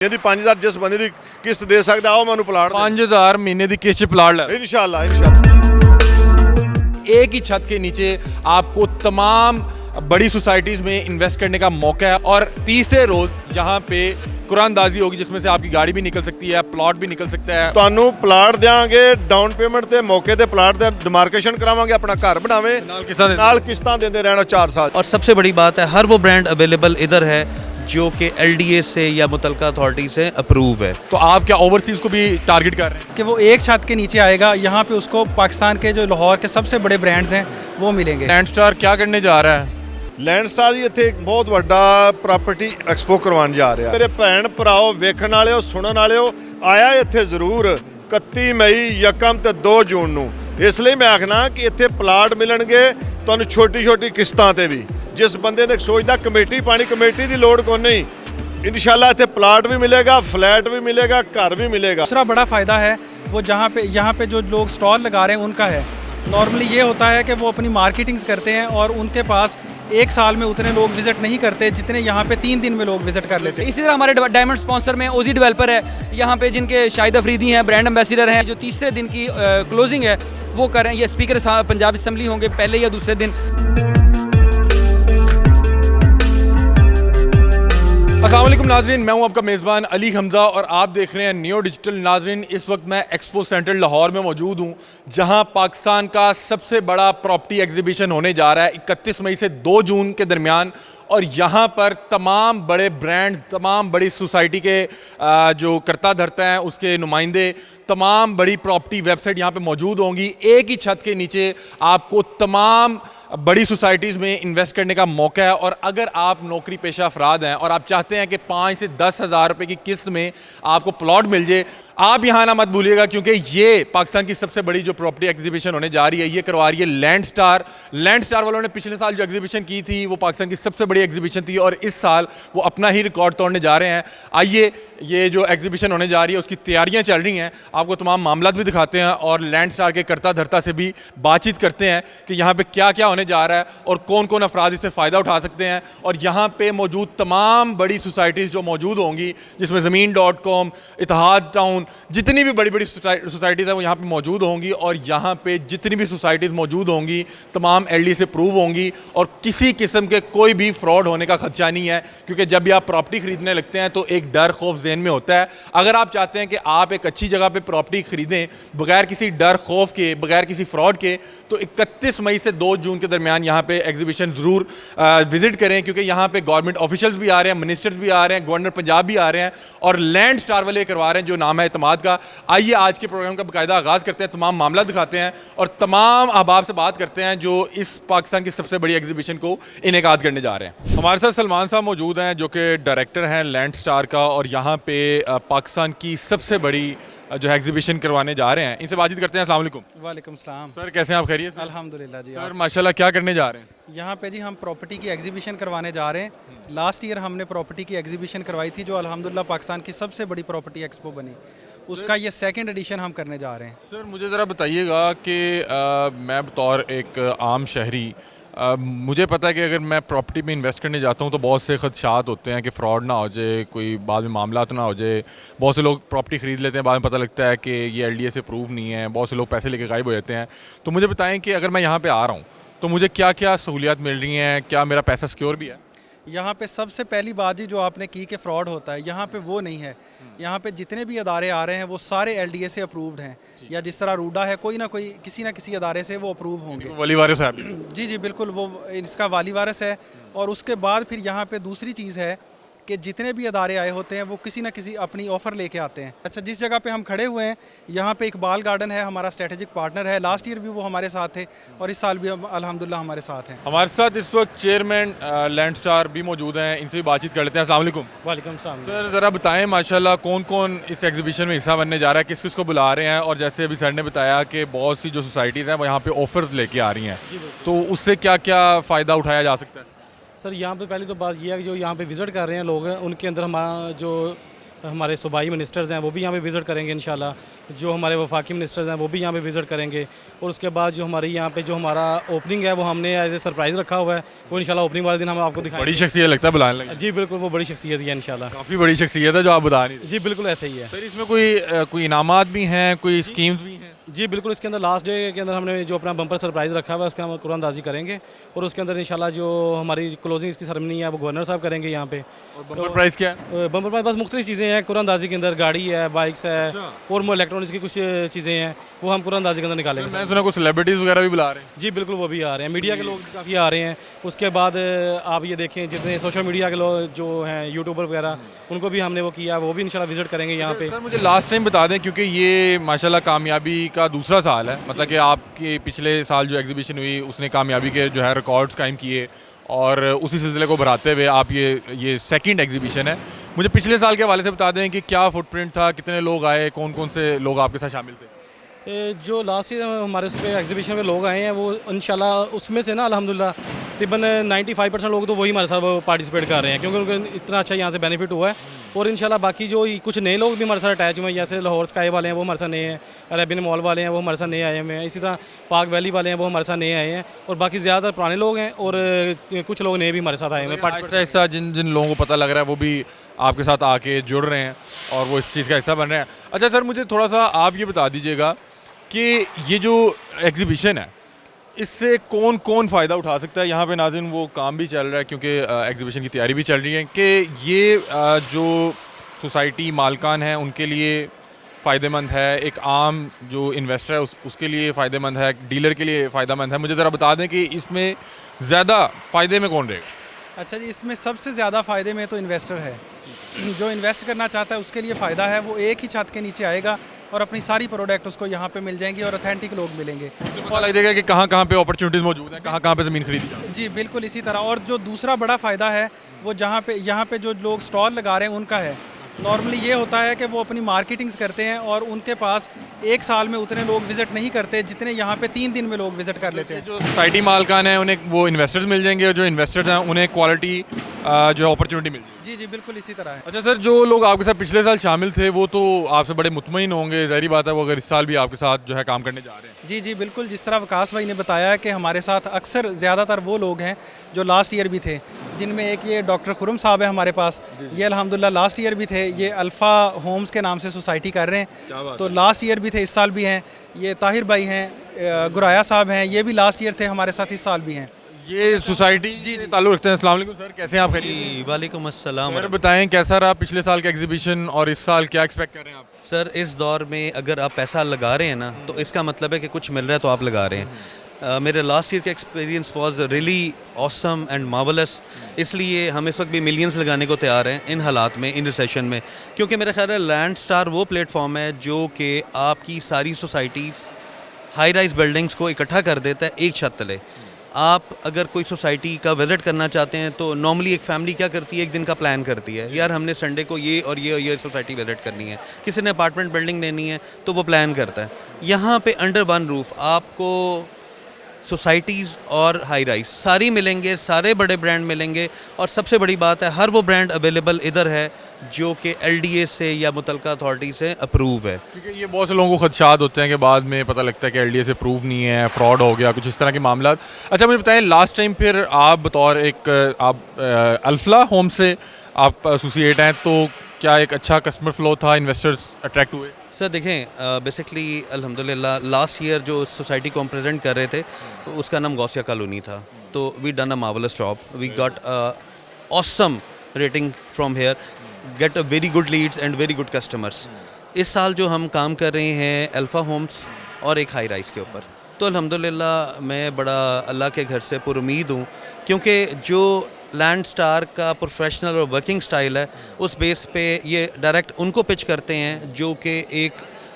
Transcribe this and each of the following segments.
यदि 5000 जिस बंदे की किस्त दे सकता आओ मैं प्लाट 5000 महीने की किस्त प्लाट ले इंशाल्लाह। एक ही छत के नीचे आपको तमाम बड़ी सोसाइटीज में इन्वेस्ट करने का मौका है और तीसरे रोज यहाँ पे कुरानदाजी होगी जिसमें से आपकी गाड़ी भी निकल सकती है, प्लॉट भी निकल सकता है। ਤੁਹਾਨੂੰ ਪਲਾਟ ਦਿਆਂਗੇ ਡਾਊਨ ਪੇਮੈਂਟ ਤੇ ਮੌਕੇ ਤੇ ਪਲਾਟ ਦੇ ਡਿਮਾਰਕੇਸ਼ਨ ਕਰਾਵਾਂਗੇ, ਆਪਣਾ ਘਰ ਬਣਾਵੇ ਨਾਲ ਕਿਸ਼ਤਾਂ ਦਿੰਦੇ ਰਹਿਣਾ 4 साल। और सबसे बड़ी बात है हर वो ब्रांड अवेलेबल इधर है जो कि LDA से या मुतलका अथॉरिटी से अप्रूव है। तो आप क्या ओवरसीज को भी टारगेट कर रहे हैं कि वो एक छत के नीचे आएगा, यहाँ पे उसको पाकिस्तान के जो लाहौर के सबसे बड़े ब्रांड्स हैं वो मिलेंगे। लैंडस्टार क्या करने जा रहा है? ਲੈਂਡਸਟਾਰ ਜੀ ਇੱਥੇ ਇੱਕ ਬਹੁਤ ਵੱਡਾ ਪ੍ਰਾਪਰਟੀ ਐਕਸਪੋ ਕਰਵਾਉਣ ਜਾ ਰਿਹਾ। ਮੇਰੇ ਭੈਣ ਭਰਾਓ ਵੇਖਣ ਵਾਲਿਓ ਸੁਣਨ ਵਾਲਿਓ ਆਇਆ ਇੱਥੇ ਜ਼ਰੂਰ 31 ਮਈ 1 ਤੇ 2 ਜੂਨ ਨੂੰ। ਇਸ ਲਈ ਮੈਂ ਆਖਣਾ ਕਿ ਇੱਥੇ ਪਲਾਟ ਮਿਲਣਗੇ ਤੁਹਾਨੂੰ ਛੋਟੀ ਛੋਟੀ ਕਿਸ਼ਤਾਂ ਤੇ ਵੀ। ਜਿਸ ਬੰਦੇ ਨੇ ਸੋਚਦਾ ਕਮੇਟੀ ਪਾਣੀ, ਕਮੇਟੀ ਦੀ ਲੋੜ ਕੋਈ नहीं, इंशाल्लाह ਇੱਥੇ ਪਲਾਟ भी मिलेगा, फ्लैट भी मिलेगा, घर भी मिलेगा। दूसरा बड़ा फ़ायदा है वो यहाँ पे जो लोग स्टॉल लगा रहे हैं उनका है। नॉर्मली ये होता है कि वो अपनी मार्केटिंग्स करते हैं और उनके पास एक साल में उतने लोग विजिट नहीं करते जितने यहाँ पे 3 दिन में लोग विजिट कर लेते हैं। इसी तरह हमारे डायमंड स्पॉन्सर में ओजी डेवलपर है यहाँ पे, जिनके शाहिद अफरीदी हैं, ब्रांड एम्बेसडर हैं, जो तीसरे दिन की क्लोजिंग है वो कर रहे हैं। ये स्पीकर पंजाब असम्बली होंगे पहले या दूसरे दिन। अस्सलाम वालेकुम नाजरीन, मैं हूं आपका मेज़बान अली हमज़ा और आप देख रहे हैं नियो डिजिटल। नाजरीन, इस वक्त मैं एक्सपो सेंटर लाहौर में मौजूद हूं जहां पाकिस्तान का सबसे बड़ा प्रॉपर्टी एग्जीबिशन होने जा रहा है 31 मई से 2 जून के दरमियान। और यहाँ पर तमाम बड़े ब्रांड, तमाम बड़ी सोसाइटी के जो करता धरता हैं उसके नुमाइंदे, तमाम बड़ी प्रॉपर्टी वेबसाइट यहाँ पे मौजूद होंगी। एक ही छत के नीचे आपको तमाम बड़ी सोसाइटीज़ में इन्वेस्ट करने का मौका है। और अगर आप नौकरी पेशा अफराद हैं और आप चाहते हैं कि 5 से 10 हज़ार रुपये की किस्त में आपको प्लॉट मिल जाए, आप यहाँ ना मत भूलिएगा, क्योंकि ये पाकिस्तान की सबसे बड़ी जो प्रॉपर्टी एग्जीबिशन होने जा रही है ये करवा रही है लैंडस्टार। लैंडस्टार वालों ने पिछले साल जो एग्जीबिशन की थी वो पाकिस्तान की सबसे बड़ी एग्जीबिशन थी और इस साल वो अपना ही रिकॉर्ड तोड़ने जा रहे हैं। आइए, ये जो एग्जीबिशन होने जा रही है उसकी तैयारियां चल रही हैं, आपको तमाम मामला भी दिखाते हैं और लैंडस्टार के करता धरता से भी बातचीत करते हैं कि यहाँ पे क्या क्या होने जा रहा है और कौन कौन अफराद इससे फ़ायदा उठा सकते हैं। और यहाँ पे मौजूद तमाम बड़ी सोसाइटीज़ जो मौजूद होंगी, जिसमें ज़मीन.com, इतिहाद टाउन, जितनी भी बड़ी बड़ी सोसाइटीज़ हैं वो यहाँ पे मौजूद होंगी। और यहाँ पे जितनी भी सोसाइटीज़ मौजूद होंगी तमाम LD से प्रूव होंगी और किसी किस्म के कोई भी फ्रॉड होने का खदशा नहीं है, क्योंकि जब भी आप प्रॉपर्टी ख़रीदने लगते हैं तो एक डर खौफ ज़हन में होता है। अगर आप चाहते हैं कि आप एक अच्छी जगह पे प्रॉपर्टी ख़रीदें बगैर किसी डर खौफ के, बगैर किसी फ्रॉड के, तो 31 मई से 2 जून के दरमियान यहाँ पे एग्जीबिशन ज़रूर विज़िट करें, क्योंकि यहाँ पे गवर्नमेंट ऑफिशियल्स भी आ रहे हैं, मिनिस्टर्स भी आ रहे हैं, गवर्नर पंजाब भी आ रहे हैं और लैंडस्टार वाले करवा रहे हैं जो नाम है एतमाद का। आइए आज के प्रोग्राम का बाकायदा आगाज़ करते हैं, तमाम मामला दिखाते हैं और तमाम अहबाब से बात करते हैं जो इस पाकिस्तान की सबसे बड़ी एग्जीबिशन को इनेकाद करने जा रहे हैं। हमारे साथ सलमान साहब मौजूद हैं जो कि डायरेक्टर हैं लैंडस्टार का और यहाँ पे पाकिस्तान की सबसे बड़ी जो एग्जीबिशन करवाने जा रहे हैं। इनसे बातचीत करते हैं। अस्सलाम वालेकुम। वालेकुम सलाम। सर, कैसे हैं आप? खैरियत? अल्हम्दुलिल्लाह जी। सर माशाल्लाह, क्या करने जा रहे हैं? यहाँ पे जी हम प्रॉपर्टी की एग्जीबिशन करवाने जा रहे हैं। लास्ट ईयर हमने प्रॉपर्टी की एग्जीबिशन करवाई थी जो अल्हम्दुलिल्लाह पाकिस्तान की सबसे बड़ी प्रॉपर्टी एक्सपो बनी। उसका ये 2nd एडिशन हम करने जा रहे हैं। सर मुझे ज़रा बताइएगा कि मैं बतौर एक आम शहरी, मुझे पता है कि अगर मैं प्रॉपर्टी में इन्वेस्ट करने जाता हूँ तो बहुत से खदशात होते हैं कि फ़्रॉड ना हो जाए, कोई बाद में मामला तो ना हो जाए। बहुत से लोग प्रॉपर्टी ख़रीद लेते हैं, बाद में पता लगता है कि ये LDA से प्रूव नहीं है, बहुत से लोग पैसे लेके गायब हो जाते हैं। तो मुझे बताएं कि अगर मैं यहाँ पे आ रहा हूँ तो मुझे क्या क्या सहूलियात मिल रही हैं, क्या मेरा पैसा सिक्योर भी है? यहाँ पे सबसे पहली बात जी जो आपने की कि फ़्रॉड होता है, यहाँ पे वो नहीं है। यहाँ पे जितने भी अदारे आ रहे हैं वो सारे LDA से अप्रूव्ड हैं, या जिस तरह रूडा है कोई ना किसी अदारे से वो अप्रूव होंगे। वली वारिस साहब? जी जी बिल्कुल, वो इसका वाली वारिस है। और उसके बाद फिर यहाँ पे दूसरी चीज़ है कि जितने भी अदारे आए होते हैं वो किसी ना किसी अपनी ऑफ़र लेके आते हैं। अच्छा, जिस जगह पे हम खड़े हुए हैं यहाँ पे इकबाल गार्डन है, हमारा स्ट्रेटेजिक पार्टनर है। लास्ट ईयर भी वो हमारे साथ थे और इस साल भी अल्हम्दुलिल्लाह हमारे साथ हैं। हमारे साथ इस वक्त चेयरमैन लैंडस्टार भी मौजूद हैं, इनसे भी बातचीत कर लेते हैं। अस्सलाम वालेकुम। वालेकुम सलाम। सर ज़रा बताएं माशाल्लाह कौन कौन इस एग्जीबिशन में हिस्सा बनने जा रहा है, किस किस को बुला रहे हैं, और जैसे अभी सर ने बताया कि बहुत सी जो सोसाइटीज़ हैं वो यहाँ पे ऑफर लेके आ रही हैं, तो उससे क्या क्या फ़ायदा उठाया जा सकता है? सर यहाँ पे पहली तो बात यह है कि जो यहाँ पे विज़िट कर रहे हैं लोग, उनके अंदर हमारा जो हमारे सूबाई मिनिस्टर्स हैं वो भी यहाँ पे विज़िट करेंगे इंशाल्लाह, जो हमारे वफाकी मिनिस्टर्स हैं वो भी यहाँ पे विज़िट करेंगे। और उसके बाद जो हमारी यहाँ पे जो हमारा ओपनिंग है वो हमने एज ए सरप्राइज़ रखा हुआ है, वो इंशाल्लाह ओपनिंग वाले दिन हम आपको दिखाएंगे। बड़ी शख्सियत लगता है बुलाने लगे। जी बिल्कुल, वो बड़ी शख्सियत है इंशाल्लाह। काफ़ी बड़ी शख्सियत है जो आप बता नहीं रहे। जी बिल्कुल ऐसे ही है। फिर इसमें कोई इनामात भी हैं, कोई स्कीम्स भी हैं? जी बिल्कुल, इसके अंदर लास्ट डे के अंदर हमने जो अपना बम्पर सरप्राइज़ रखा हुआ है उसका हम कुरानदाजी करेंगे, और उसके अंदर इंशाल्लाह जो हमारी क्लोजिंग इसकी सेरेमनी है वो गवर्नर साहब करेंगे यहाँ पे। और बम्पर प्राइस क्या है? बम्पर प्राइस बस मुख्तलिफ चीज़ें हैं कुरानदाजी के अंदर, गाड़ी है, बाइक्स है और इलेक्ट्रॉनिक्स की कुछ चीज़ें हैं वो हम कुरानदाजी के अंदर निकालेंगे। मैंने सुना कुछ सेलिब्रिटीज़ वगैरह भी बुला रहे हैं। जी बिल्कुल, वो भी आ रहे हैं, मीडिया के लोग काफ़ी आ रहे हैं। उसके बाद आप ये देखें जितने सोशल मीडिया के लोग जो हैं यूट्यूबर वगैरह, उनको भी हमने वो किया, वो भी इंशाल्लाह विजिट करेंगे यहाँ पे। सर मुझे लास्ट टाइम बता दें, क्योंकि ये माशाल्लाह कामयाबी का दूसरा साल है, मतलब कि आपके पिछले साल जो एग्जीबिशन हुई उसने कामयाबी के जो है रिकॉर्ड्स कायम किए, और उसी सिलसिले को बढ़ाते हुए आप ये सेकंड एग्जीबिशन है। मुझे पिछले साल के हवाले से बता दें कि क्या फुटप्रिंट था, कितने लोग आए, कौन कौन से लोग आपके साथ शामिल थे? जो लास्ट ईयर हमारे उस पर एग्जीबिशन में लोग आए हैं वो इंशाल्लाह उसमें से ना अल्हम्दुलिल्लाह तकरीबन 95% लोग तो वही हमारे साथ वो पार्टिसिपेट कर रहे हैं, क्योंकि उनको इतना अच्छा यहाँ से बेनिफिट हुआ है। और इंशाल्लाह बाकी जो कुछ नए लोग भी हमारे साथ अटैच हुए हैं, जैसे लाहौर स्काई वाले हैं वो हमारे साथ नए हैं, अरेबियन मॉल वाले हैं वो हमारे साथ नए आए हुए हैं, इसी तरह पार्क वैली वाले हैं वो हमारे साथ नए आए हैं, और बाकी ज़्यादातर पुराने लोग हैं और कुछ लोग नए भी हमारे साथ आए हुए हैं। ऐसा ऐसा जिन जिन लोगों को पता लग रहा है वो भी आपके साथ आके जुड़ रहे हैं और वो इस चीज़ का हिस्सा बन रहे हैं। अच्छा सर, मुझे थोड़ा सा आप ये बता दीजिएगा कि ये जो एग्जीबिशन है इससे कौन कौन फ़ायदा उठा सकता है? यहाँ पे नाज़रीन वो काम भी चल रहा है, क्योंकि एग्जीबिशन की तैयारी भी चल रही है, कि ये जो सोसाइटी मालकान हैं उनके लिए फ़ायदेमंद है, एक आम जो इन्वेस्टर है उसके लिए फ़ायदेमंद है, डीलर के लिए फ़ायदेमंद है। मुझे ज़रा बता दें कि इसमें ज़्यादा फ़ायदे में कौन रहेगा? अच्छा जी, इसमें सबसे ज़्यादा फ़ायदे में तो इन्वेस्टर है। जो इन्वेस्ट करना चाहता है उसके लिए फ़ायदा है, वो एक ही छत के नीचे आएगा और अपनी सारी प्रोडक्ट उसको यहाँ पे मिल जाएंगी और ऑथेंटिक लोग मिलेंगे। पता लग जाएगा कि कहाँ कहाँ पे अपॉर्चुनिटीज़ मौजूद हैं, कहाँ कहाँ पे ज़मीन खरीदी जाए। जी बिल्कुल इसी तरह। और जो दूसरा बड़ा फ़ायदा है वो यहाँ पे जो लोग स्टॉल लगा रहे हैं उनका है। नॉर्मली ये होता है कि वो अपनी मार्केटिंग्स करते हैं और उनके पास एक साल में उतने लोग विज़िट नहीं करते जितने यहाँ पे 3 दिन में लोग विज़िट कर लेते हैं। जो सोसाइटी मालकान है उन्हें वो इन्वेस्टर्स मिल जाएंगे, और जो इन्वेस्टर्स हैं उन्हें क्वालिटी जो अपॉर्चुनिटी मिल जाएगी। जी जी बिल्कुल इसी तरह है। अच्छा सर, जो लोग आपके साथ पिछले साल शामिल थे वो तो आपसे बड़े मुतमईन होंगे, ज़ाहिर बात है वो अगर इस साल भी आपके साथ जो है काम करने जा रहे हैं। जी जी बिल्कुल, जिस तरह वकास भाई ने बताया कि हमारे साथ अक्सर ज़्यादातर वो लोग हैं जो लास्ट ईयर भी थे, जिनमें एक ये डॉक्टर खुरम साहब है हमारे पास, ये अल्हम्दुलिल्लाह लास्ट ईयर भी थे, ये अल्फ़ा होम्स के नाम से सोसाइटी कर रहे हैं, तो लास्ट ईयर भी थे, इस साल भी हैं। ये ताहिर भाई हैं, गुराया साहब हैं, ये भी लास्ट ईयर थे हमारे साथ, इस साल भी हैं। ये सोसाइटी जी ताल्लुक़ रखते हैं। अस्सलाम वालेकुम सर, कैसे हैं आप? खैरियत? वालेकुम अस्सलाम। सर बताएं कैसा रहा पिछले साल का एग्जीबिशन और इस साल क्या एक्सपेक्ट कर रहे हैं आप? सर इस दौर में अगर आप पैसा लगा रहे हैं ना तो इसका मतलब है कि कुछ मिल रहा है तो आप लगा रहे हैं। मेरे लास्ट ईयर का experience was really awesome and marvellous, इसलिए हम इस वक्त भी मिलियंस लगाने को तैयार हैं इन हालात में, इन रिसेशन में, क्योंकि मेरा ख्याल है लैंड स्टार वो प्लेटफॉर्म है जो कि आपकी सारी सोसाइटीज़ हाई राइज बिल्डिंग्स को इकट्ठा कर देता है एक छत तले। आप अगर कोई सोसाइटी का विज़िट करना चाहते हैं तो नॉर्मली एक फैमिली क्या करती है, एक दिन का प्लान करती है, यार हमने संडे को ये और ये सोसाइटी विज़िट करनी है, किसी ने अपार्टमेंट बिल्डिंग लेनी है तो वो प्लान करता है। यहाँ पे अंडर वन रूफ आपको सोसाइटीज़ और हाई राइज सारी मिलेंगे, सारे बड़े ब्रांड मिलेंगे, और सबसे बड़ी बात है हर वो ब्रांड अवेलेबल इधर है जो कि LDA से या मुतलका अथॉरिटी से अप्रूव है। क्योंकि ये बहुत से लोगों को खदशात होते हैं कि बाद में पता लगता है कि LDA से अप्रूव नहीं है, फ्रॉड हो गया, कुछ इस तरह के मामला। अच्छा मुझे बताएं, लास्ट टाइम फिर आप बतौर एक आप अल्फला होम से आप एसोसिएट हैं, तो क्या एक अच्छा कस्टमर फ्लो था, इन्वेस्टर्स अट्रैक्ट हुए? सर देखें, बेसिकली अल्हम्दुलिल्लाह लास्ट ईयर जो सोसाइटी को हम प्रेजेंट कर रहे थे उसका नाम गौसिया कॉलोनी था, तो we done a marvellous job, we got awesome rating from here, get a very good leads and very good customers. इस साल जो हम काम कर रहे हैं अल्फ़ा होम्स और एक हाई राइज के ऊपर, तो अल्हम्दुलिल्लाह मैं बड़ा अल्लाह के घर से पुरुमीद हूँ, क्योंकि जो लैंड स्टार का प्रोफेशनल और वर्किंग स्टाइल है उस बेस पे ये डायरेक्ट उनको पिच करते हैं जो कि एक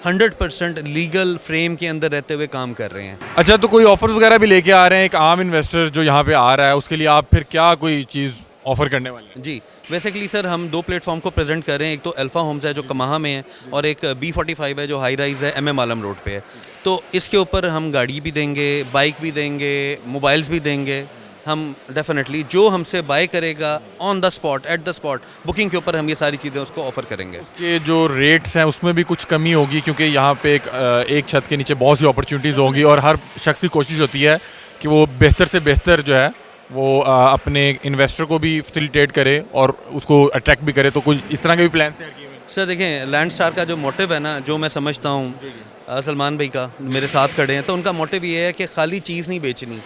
100% लीगल फ्रेम के अंदर रहते हुए काम कर रहे हैं। अच्छा, तो कोई ऑफर्स वगैरह भी लेके आ रहे हैं एक आम इन्वेस्टर जो यहाँ पे आ रहा है, उसके लिए आप फिर क्या कोई चीज़ ऑफर करने वाले हैं? जी बेसिकली सर हम 2 प्लेटफॉर्म को प्रेजेंट कर रहे हैं, एक तो अल्फ़ा होम्स है जो कमाहा में है, और एक B45 है जो हाई राइज़ है MM आलम रोड पे है। तो इसके ऊपर हम गाड़ी भी देंगे, बाइक भी देंगे, मोबाइल्स भी देंगे, हम डेफिनेटली जो हमसे बाय करेगा on the spot, at the spot, booking के ऊपर हम ये सारी चीज़ें उसको ऑफर करेंगे। कि जो रेट्स हैं उसमें भी कुछ कमी होगी, क्योंकि यहाँ पे एक छत के नीचे बहुत सी अपॉर्चुनिटीज़ होंगी और हर शख्स की कोशिश होती है कि वो बेहतर से बेहतर जो है वो अपने इन्वेस्टर को भी फैसिलिटेट करे और उसको अट्रैक्ट भी करे। तो कुछ इस तरह के भी प्लान तैयार किए हुए हैं? सर देखें, लैंड स्टार का जो मोटिव है ना, जो मैं समझता हूँ सलमान भाई का, मेरे साथ खड़े हैं, तो उनका मोटिव ये है कि खाली चीज़ नहीं बेचनी,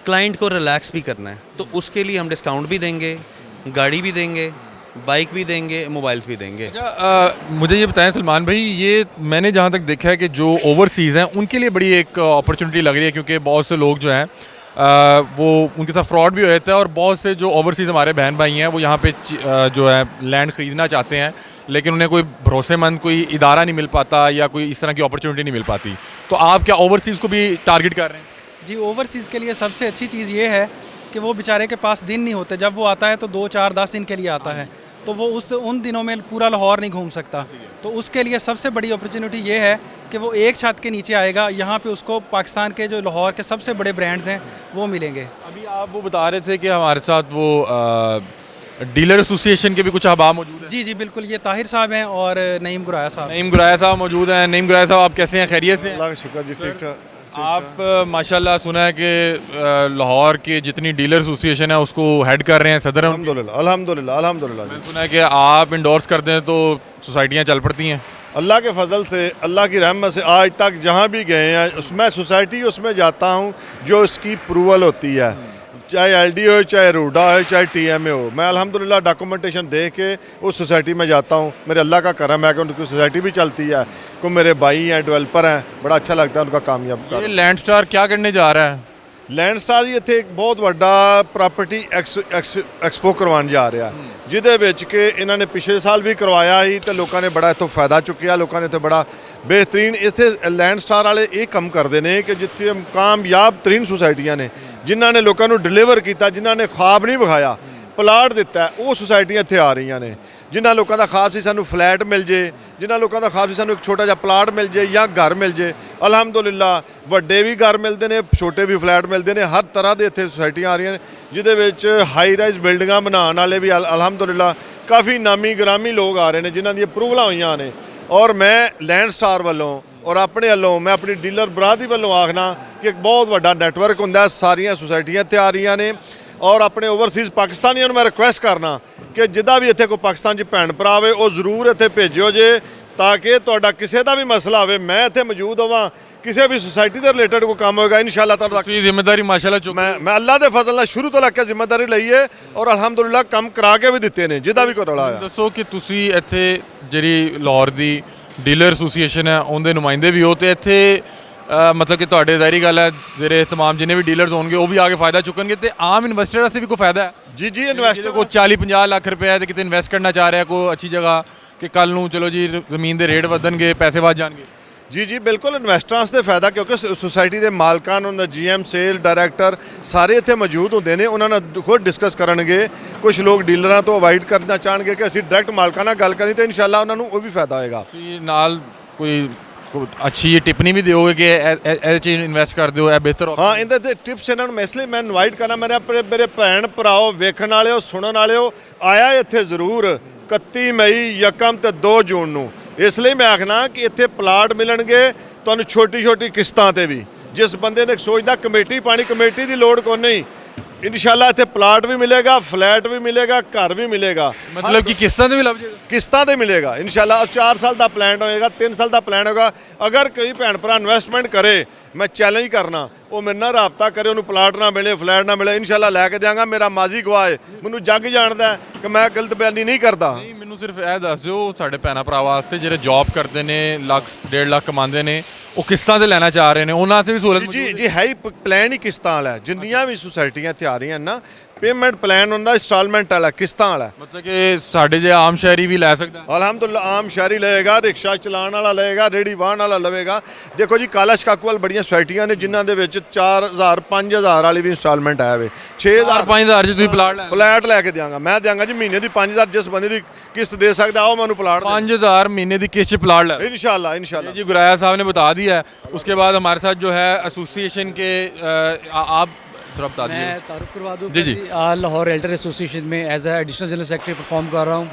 क्लाइंट को रिलैक्स भी करना है। तो उसके लिए हम डिस्काउंट भी देंगे, गाड़ी भी देंगे, बाइक भी देंगे, मोबाइल्स भी देंगे। मुझे ये बताएं सलमान भाई, ये मैंने जहाँ तक देखा है कि जो ओवरसीज़ हैं उनके लिए बड़ी एक अपॉर्चुनिटी लग रही है, क्योंकि बहुत से लोग जो हैं वो उनके साथ फ्रॉड भी हो जाता है और बहुत से जो ओवरसीज़ हमारे बहन भाई हैं वो यहाँ पे जो है लैंड ख़रीदना चाहते हैं, लेकिन उन्हें कोई भरोसेमंद कोई इदारा नहीं मिल पाता या कोई इस तरह की अपॉर्चुनिटी नहीं मिल पाती। तो आप क्या ओवरसीज़ को भी टारगेट कर रहे हैं? जी, ओवरसीज़ के लिए सबसे अच्छी चीज़ ये है कि वो बेचारे के पास दिन नहीं होते। जब वो आता है तो 2, 4, 10 दिन के लिए आता है, तो वो उन दिनों में पूरा लाहौर नहीं घूम सकता। तो उसके लिए सबसे बड़ी अपॉर्चुनिटी ये है कि वो एक छत के नीचे आएगा, यहाँ पे उसको पाकिस्तान के जो लाहौर के सबसे बड़े ब्रांड्स हैं वो मिलेंगे। अभी आप वो बता रहे थे कि हमारे साथ वो डीलर एसोसिएशन के भी कुछ अहबाब मौजूद हैं। जी जी बिल्कुल, ये ताहिर साहब हैं और नईम गुराया साहब। नईम गुराया साहब मौजूद हैं। नईम गुराया साहब, आप कैसे हैं? खैरियत से हैं? अल्लाह का शुक्र जी, ठीक ठाक। आप माशाल्लाह सुना है कि लाहौर की जितनी डीलर एसोसिएशन है उसको हेड कर रहे हैं, सदर हैं उनके। अल्हम्दुलिल्लाह अल्हम्दुलिल्लाह अल्हम्दुलिल्लाह जी। मैंने सुना है कि आप इंडोर्स कर दें तो सोसाइटियाँ चल पड़ती हैं। अल्लाह के फजल से, अल्लाह की रहमत से आज तक जहाँ भी गए हैं उसमें सोसाइटी उसमें जाता हूँ जो इसकी अप्रूवल होती है, चाहे LD हो, चाहे रूडा हो, चाहे TMA हो, मैं अल्हम्दुलिल्लाह डॉक्यूमेंटेशन दे के उस सोसाइटी में जाता हूँ। मेरे अल्लाह का करम है कि उनकी सोसाइटी भी चलती है, को मेरे भाई हैं डेवलपर हैं, बड़ा अच्छा लगता है उनका कामयाब ये कर। लैंड स्टार क्या करने जा रहा है? ਲੈਂਡ ਸਟਾਰ ਜੀ ਇੱਥੇ ਇੱਕ ਬਹੁਤ ਵੱਡਾ ਪ੍ਰਾਪਰਟੀ ਐਕਸਪੋ ਕਰਵਾਉਣ ਜਾ ਰਿਹਾ, ਜਿਹਦੇ ਵਿੱਚ ਕਿ ਇਹਨਾਂ ਨੇ ਪਿਛਲੇ ਸਾਲ ਵੀ ਕਰਵਾਇਆ ਸੀ ਤੇ ਲੋਕਾਂ ਨੇ ਬੜਾ ਇੱਥੋਂ ਫਾਇਦਾ ਚੁੱਕਿਆ। ਲੋਕਾਂ ਨੇ ਇੱਥੇ ਬੜਾ ਬਿਹਤਰੀਨ ਇੱਥੇ ਲੈਂਡ ਸਟਾਰ ਵਾਲੇ ਇਹ ਕੰਮ ਕਰਦੇ ਨੇ ਕਿ ਜਿੱਥੇ ਕਾਮਯਾਬ ਤਰੀਨ ਸੁਸਾਇਟੀਆਂ ਨੇ, ਜਿਨ੍ਹਾਂ ਨੇ ਲੋਕਾਂ ਨੂੰ ਡਿਲੀਵਰ ਕੀਤਾ, ਜਿਨ੍ਹਾਂ ਨੇ ख्वाब ਨਹੀਂ ਵਿਖਾਇਆ, ਪਲਾਟ ਦਿੱਤਾ, ਉਹ ਸੁਸਾਇਟੀਆਂ ਇੱਥੇ ਆ ਰਹੀਆਂ ਨੇ। ਜਿਨ੍ਹਾਂ ਲੋਕਾਂ ਦਾ ख्वाब ਸੀ ਸਾਨੂੰ ਫਲੈਟ ਮਿਲ ਜੇ, ਜਿਨ੍ਹਾਂ ਲੋਕਾਂ ਦਾ ख्वाब ਸੀ ਸਾਨੂੰ ਇੱਕ ਛੋਟਾ ਜਿਹਾ ਪਲਾਟ ਮਿਲ ਜੇ ਜਾਂ ਘਰ ਮਿਲ ਜੇ, ਅਲਹਮਦੁਲਿਲਾ ਵੱਡੇ ਵੀ ਘਰ ਮਿਲਦੇ ਨੇ, ਛੋਟੇ ਵੀ ਫਲੈਟ ਮਿਲਦੇ ਨੇ। ਹਰ ਤਰ੍ਹਾਂ ਦੇ ਇੱਥੇ ਸੁਸਾਇਟੀਆਂ ਆ ਰਹੀਆਂ ਨੇ, ਜਿਹਦੇ ਵਿੱਚ ਹਾਈ ਰਾਈਜ਼ ਬਿਲਡਿੰਗਾਂ ਬਣਾਉਣ ਵਾਲੇ ਵੀ ਅਲਹਮਦੁਲਿਲਾ ਕਾਫੀ ਨਾਮੀ ਗ੍ਰਾਮੀ ਲੋਕ ਆ ਰਹੇ ਨੇ ਜਿਨ੍ਹਾਂ ਦੀਆਂ ਅਪਰੂਵਲਾਂ ਹੋਈਆਂ ਨੇ। ਔਰ ਮੈਂ ਲੈਂਡ ਸਟਾਰ ਵੱਲੋਂ ਔਰ ਆਪਣੇ ਵੱਲੋਂ ਮੈਂ ਆਪਣੀ ਡੀਲਰ ਬਰਾਦਰੀ ਵੱਲੋਂ ਆਖਣਾ ਕਿ ਇੱਕ ਬਹੁਤ ਵੱਡਾ ਨੈਟਵਰਕ ਹੁੰਦਾ, ਸਾਰੀਆਂ ਸੁਸਾਇਟੀਆਂ ਇੱਥੇ ਆ ਰਹੀਆਂ ਨੇ। ਔਰ ਆਪਣੇ ਓਵਰਸੀਜ਼ ਪਾਕਿਸਤਾਨੀਆਂ ਨੂੰ ਮੈਂ ਰਿਕੁਐਸਟ ਕਰਨਾ ਕਿ ਜਿੱਦਾਂ ਵੀ ਇੱਥੇ ਕੋਈ ਪਾਕਿਸਤਾਨ 'ਚ ਭੈਣ ਭਰਾ ਆਵੇ ਉਹ ਜ਼ਰੂਰ ਇੱਥੇ ਭੇਜਿਓ ਜੇ, ਤਾਂ ਕਿ ਤੁਹਾਡਾ ਕਿਸੇ ਦਾ ਵੀ ਮਸਲਾ ਹੋਵੇ ਮੈਂ ਇੱਥੇ ਮੌਜੂਦ ਹੋਵਾਂ। ਕਿਸੇ ਵੀ ਸੁਸਾਇਟੀ ਦੇ ਰਿਲੇਟਡ ਕੋਈ ਕੰਮ ਹੋਏਗਾ ਇਨਸ਼ਾਅੱਲਾ ਤਾਲਾ तो ये जिम्मेदारी माशाल्लाह चुक ਮੈਂ ਅੱਲਾ ਦੇ ਫਜ਼ਲ ਨਾਲ ਸ਼ੁਰੂ ਤੋਂ ਲੈ ਕੇ ਜ਼ਿੰਮੇਵਾਰੀ ਲਈ ਹੈ ਔਰ ਅਲਹਮਦੁਲਿਲਾ ਕੰਮ ਕਰਾ ਕੇ ਵੀ ਦਿੱਤੇ ਨੇ ਜਿੱਦਾਂ ਵੀ ਕੋਈ ਰੌਲਾ ਆਇਆ। ਦੱਸੋ ਕਿ ਤੁਸੀਂ ਇੱਥੇ ਜਿਹੜੀ ਲਾਹੌਰ ਦੀ ਡੀਲਰ ਐਸੋਸੀਏਸ਼ਨ ਹੈ ਉਹਦੇ ਨੁਮਾਇੰਦੇ ਵੀ ਹੋ, ਤੇ ਇੱਥੇ मतलब कि ਤੁਹਾਡੇ ਜ਼ਾਹਿਰੀ ਗੱਲ ਹੈ ਜਿਹੜੇ तमाम ਜਿੰਨੇ ਵੀ ਡੀਲਰਸ ਹੋਣਗੇ ਉਹ ਵੀ ਆ ਕੇ ਫਾਇਦਾ ਚੁੱਕਣਗੇ, ਤੇ ਆਮ ਇਨਵੈਸਟਰ ਵਾਸਤੇ ਵੀ ਕੋਈ ਫਾਇਦਾ ਹੈ? ਜੀ ਜੀ ਇਨਵੈਸਟਰ को 40-50 ਲੱਖ ਰੁਪਏ ਤੇ ਕਿਤੇ ਇਨਵੈਸਟ ਕਰਨਾ ਚਾਹ ਰਿਹਾ ਕੋਈ ਅੱਛੀ ਜਗ੍ਹਾ ਕਿ ਕੱਲ ਨੂੰ ਚਲੋ ਜੀ ਜ਼ਮੀਨ ਦੇ ਰੇਟ ਵਧਣਗੇ, ਪੈਸੇ ਵੱਧ ਜਾਣਗੇ। ਜੀ ਜੀ ਬਿਲਕੁਲ ਇਨਵੈਸਟਰਾਂ ਵਾਸਤੇ ਫਾਇਦਾ, ਕਿਉਂਕਿ ਸੁਸਾਇਟੀ ਦੇ ਮਾਲਕਾਂ ਨੂੰ GM ਸੇਲ ਡਾਇਰੈਕਟਰ ਸਾਰੇ ਇੱਥੇ ਮੌਜੂਦ ਹੁੰਦੇ ਨੇ। ਉਹਨਾਂ ਨਾਲ ਖੁਦ ਡਿਸਕਸ ਕਰਨਗੇ। ਕੁਝ ਲੋਕ ਡੀਲਰਾਂ ਤੋਂ ਅਵਾਇਡ ਕਰਨਾ ਚਾਹਣਗੇ ਕਿ ਅਸੀਂ ਡਾਇਰੈਕਟ ਮਾਲਕਾਂ ਨਾਲ ਗੱਲ ਕਰੀ, ਤੇ ਇਨਸ਼ਾਅੱਲਾ ਉਹਨਾਂ ਨੂੰ ਉਹ ਵੀ ਫਾਇਦਾ ਹੋਏਗਾ। ਤੁਸੀਂ ਨਾਲ ਕੋਈ अच्छी ये टिप्पणी भी दोगे कि ਇਹਦੇ 'ਚ ਇਨਵੈਸਟ ਕਰ ਦਿਓ, ਇਹ ਬਿਹਤਰ ਹੋ? ਹਾਂ, ਇਹਦੇ ਤੇ ਟਿਪਸ ਇਹਨਾਂ ਨੂੰ ਮੈਂ ਇਸ ਲਈ ਮੈਂ ਇਨਵਾਈਟ ਕਰਾਂ, ਮੇਰੇ ਭੈਣ ਭਰਾਓ, ਵੇਖਣ ਵਾਲਿਓ, ਸੁਣਨ ਵਾਲਿਓ, ਆਇਆ ਇੱਥੇ ਜ਼ਰੂਰ 31 ਮਈ, 1 ਤੇ 2 ਜੂਨ ਨੂੰ। ਇਸ ਲਈ ਮੈਂ ਆਖਣਾ ਕਿ ਇੱਥੇ ਪਲਾਟ ਮਿਲਣਗੇ ਤੁਹਾਨੂੰ ਛੋਟੀ ਛੋਟੀ ਕਿਸ਼ਤਾਂ ਤੇ ਵੀ। ਜਿਸ ਬੰਦੇ ਨੇ ਸੋਚਦਾ ਕਮੇਟੀ ਪਾਣੀ, ਕਮੇਟੀ ਦੀ ਲੋੜ ਕੋਈ ਨਹੀਂ, ਇਨਸ਼ਾਅੱਲਾ ਇੱਥੇ ਪਲਾਟ ਵੀ ਮਿਲੇਗਾ, ਫਲੈਟ ਵੀ ਮਿਲੇਗਾ, ਘਰ ਵੀ ਮਿਲੇਗਾ। मतलब कि किस्तां ਤੇ ਵੀ ਲੱਭ ਜਾਏਗਾ? ਕਿਸ਼ਤਾਂ ਤੇ ਮਿਲੇਗਾ ਇਨਸ਼ਾਅੱਲਾ। 4 ਸਾਲ ਦਾ ਪਲਾਨ ਹੋਏਗਾ, 3 ਸਾਲ ਦਾ ਪਲਾਨ ਹੋਗਾ। ਅਗਰ ਕੋਈ ਭੈਣ ਭਰਾ ਇਨਵੈਸਟਮੈਂਟ ਕਰੇ, ਮੈਂ ਚੈਲੰਜ ਕਰਨਾ ਉਹ ਮੇਰੇ ਨਾਲ ਰਾਬਤਾ ਕਰੇ, ਉਹਨੂੰ ਪਲਾਟ ਨਾ ਮਿਲੇ, ਫਲੈਟ ਨਾ ਮਿਲੇ, ਇਨਸ਼ਾਅੱਲਾ ਲੈ ਕੇ ਦਿਆਂਗਾ। ਮੇਰਾ ਮਾਜ਼ੀ ਗਵਾਹ ਹੈ, ਮੈਨੂੰ ਜੱਗ ਜਾਣਦਾ ਹੈ ਕਿ ਮੈਂ ਗਲਤ ਬਿਆਨੀ ਨਹੀਂ ਕਰਦਾ। ਨਹੀਂ, ਮੈਨੂੰ ਸਿਰਫ ਇਹ ਦੱਸ ਦਿਓ ਸਾਡੇ ਭੈਣਾਂ ਭਰਾ ਵਾਸਤੇ ਜਿਹੜੇ ਜੌਬ ਕਰਦੇ ਨੇ, ਲੱਖ 1.5 ਲੱਖ ਕਮਾਉਂਦੇ ਨੇ, ਉਹ ਕਿਸ਼ਤਾਂ ਤੇ ਲੈਣਾ ਚਾਹ ਰਹੇ ਨੇ, ਉਹਨਾਂ ਵਾਸਤੇ ਵੀ ਸਹੂਲਤ ਜੀ ਜੀ ਹੈ ਹੀ ਪਲਾਨ ਹੀ ਕਿਸ਼ਤਾਂ ਵਾਲਾ ਹੈ। ਜਿੰਨੀਆਂ ਵੀ ਸੁਸਾਇਟੀਆਂ ਇੱਥੇ ਆ ਰਹੀਆਂ ਨਾ, ਪੇਮੈਂਟ ਪਲਾਨ ਹੁੰਦਾ ਇੰਸਟਾਲਮੈਂਟ ਵਾਲਾ, ਕਿਸ਼ਤਾਂ ਵਾਲਾ। मतलब ਕਿ ਸਾਡੇ ਜੇ ਆਮ ਸ਼ਹਿਰੀ ਵੀ ਲੈ ਸਕਦਾ? ਅਲਹਮਦੁਲਿਲਾ ਆਮ ਸ਼ਹਿਰੀ ਲਏਗਾ, ਰਿਕਸ਼ਾ ਚਲਾਉਣ ਵਾਲਾ ਲਏਗਾ, ਰੇੜੀ ਵਾਹਣ ਵਾਲਾ ਲਵੇਗਾ। ਦੇਖੋ ਜੀ ਕਾਲਾ ਸ਼ਕਾਕੂ ਵਾਲ ਬੜੀਆਂ ਸੁਸਾਇਟੀਆਂ ਨੇ ਜਿਨ੍ਹਾਂ ਦੇ ਵਿੱਚ 4000 5000 ਵਾਲੀ ਵੀ ਇੰਸਟਾਲਮੈਂਟ ਆਇਆ ਵੇ। 6000 5000 'ਚ ਤੁਸੀਂ ਪਲਾਟ ਲੈ? ਪਲਾਟ ਲੈ ਕੇ ਦਿਆਂਗਾ, ਮੈਂ ਦਿਆਂਗਾ ਜੀ ਮਹੀਨੇ ਦੀ 5000। ਜਿਸ ਬੰਦੇ ਦੀ ਕਿਸ਼ਤ ਦੇ ਸਕਦਾ ਉਹ ਮੈਨੂੰ ਪਲਾਟ 5000 महीने की किस्त प्लाट ले? इंशाल्लाह इंशाल्लाह। जी गुराया साहब ने बता दिया है। उसके बाद हमारे साथ जो है एसोसिएशन के आप थोड़ा बता दीजिए। मैं तारुफ करवा दूँ। जी, जी। लाहौर रियल्टर एसोसिएशन में as a additional general secretary perform कर रहा हूँ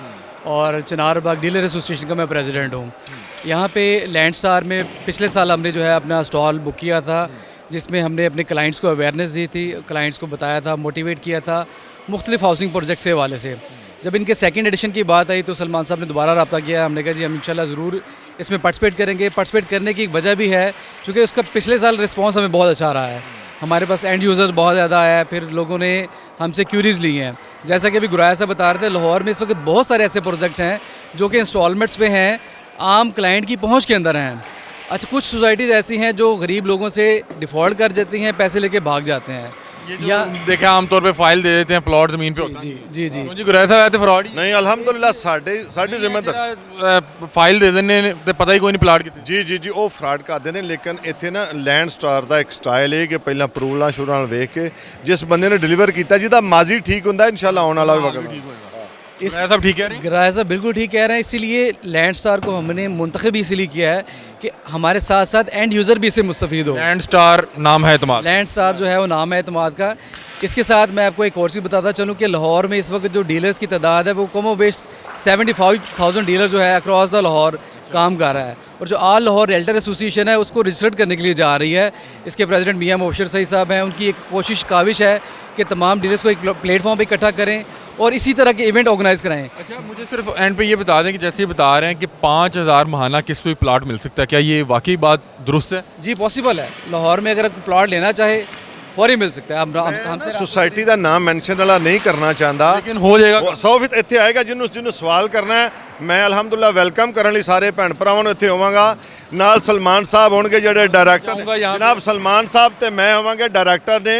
और चिनार बाग डीलर एसोसिएशन का मैं प्रेसिडेंट हूँ। यहाँ पे लैंड स्टार में पिछले साल हमने जो है अपना स्टॉल बुक किया था, जिसमें हमने अपने क्लाइंट्स को अवेयरनेस दी थी, क्लाइंट्स को बताया था, मोटिवेट किया था मुख्तलिफ हाउसिंग प्रोजेक्ट के हवाले से। जब इनके सेकंड एडिशन की बात आई तो सलमान साहब ने दोबारा रब्ता किया। हमने कहा जी हम इंशाल्लाह ज़रूर इसमें पार्टिसिपेट करेंगे। पार्टिसिपेट करने की एक वजह भी है क्योंकि उसका पिछले साल रिस्पांस हमें बहुत अच्छा रहा है। हमारे पास एंड यूज़र्स बहुत ज़्यादा आया है, फिर लोगों ने हमसे क्यूरीज़ ली हैं। जैसा कि अभी गुराया साहब बता रहे थे, लाहौर में इस वक्त बहुत सारे ऐसे प्रोजेक्ट्स हैं जो कि इंस्टॉलमेंट्स पे हैं, आम क्लाइंट की पहुँच के अंदर हैं। अच्छा, कुछ सोसाइटीज़ ऐसी हैं जो गरीब लोगों से डिफ़ॉल्ट कर जाती हैं, पैसे लेके भाग जाते हैं। या देखे आमतौर पे फाइल दे देते हैं, प्लॉट ज़मीन पे होता है। जी जी जी जी गुरैया साहब आए थे फ्रॉड ही नहीं अल्हम्दुलिल्लाह साडी ਜ਼ਿੰਮੇਦਾਰ फाइल दे देने ते पता ही कोई नहीं प्लाट कितने। ਜੀ ਜੀ ਜੀ ਉਹ ਫਰਾਡ ਕਰਦੇ ਨੇ। ਲੇਕਿਨ ਇੱਥੇ ਨਾ ਲੈਂਡ ਸਟਾਰ ਦਾ ਇੱਕ ਸਟਾਈਲ ਹੈ ਕਿ ਪਹਿਲਾਂ ਅਪਰੂਵਲਾਂ ਸ਼ੁਰੂ ਨਾਲ ਵੇਖ ਕੇ ਜਿਸ ਬੰਦੇ ਨੇ ਡਿਲੀਵਰ ਕੀਤਾ ਜਿਹਦਾ ਮਾਜ਼ੀ ਠੀਕ ਹੁੰਦਾ ਇਨਸ਼ਾਅੱਲਾ ਆਉਣ ਵਾਲਾ ਵੀ ਵਕਤ इस गुरैया साहब ठीक कह रहे हैं। गराया साहब बिल्कुल ठीक कह रहे हैं। इसीलिए लैंड स्टार को हमने मुंतखब इसलिए किया है कि हमारे साथ साथ एंड यूज़र भी इससे मुस्तफ़ीद हो। लैंड स्टार नाम है तुम्हारा। लैंड स्टार जो है वो नाम है एतमाद का। इसके साथ मैं आपको एक और चीज़ बताता चलूँ कि लाहौर में इस वक्त जो डीलर्स की तादाद है वो कम व बेश 75,000 डीलर जो है अक्रॉस द लाहौर काम कर रहा है। और जो आल लाहौर रियल्टर एसोसिएशन है उसको रजिस्टर्ड करने के लिए जा रही है। इसके प्रेसिडेंट मियां मुबशर सईद साहब हैं। उनकी एक कोशिश काविश है कि तमाम डीलर्स को एक प्लेटफॉर्म पर इकट्ठा करें और इसी तरह के इवेंट ऑर्गेनाइज कराएं। अच्छा, मुझे सिर्फ एंड पे ये बता दें कि जैसे ये बता रहे हैं कि 5,000 महाना किस कोई प्लाट मिल सकता है, क्या ये वाकई बात दुरुस्त है? जी पॉसिबल है। लाहौर में अगर प्लॉट लेना चाहे फौरी मिल सकता है। हमसे ਸੁਸਾਇਟੀ ਦਾ ਨਾਮ ਮੈਂਸ਼ਨ ਵਾਲਾ ਨਹੀਂ ਕਰਨਾ ਚਾਹੁੰਦਾ, लेकिन हो जाएगा। 100% ਇੱਥੇ ਆਏਗਾ। ਜਿਹਨੂੰ ਸਵਾਲ ਕਰਨਾ ਹੈ ਮੈਂ ਅਲਹਮਦੁਲਿਲਾ ਵੈਲਕਮ ਕਰਨ ਲਈ ਸਾਰੇ ਭੈਣ ਭਰਾਵਾਂ ਨੂੰ ਇੱਥੇ ਹੋਵਾਂਗਾ। ਨਾਲ ਸਲਮਾਨ ਸਾਹਿਬ ਹੋਣਗੇ ਜਿਹੜੇ ਡਾਇਰੈਕਟਰ ਆਊਂਗਾ यहाँ ਜਨਾਬ ਸਲਮਾਨ ਸਾਹਿਬ ਤੇ ਮੈਂ ਹੋਵਾਂਗੇ ਡਾਇਰੈਕਟਰ ਨੇ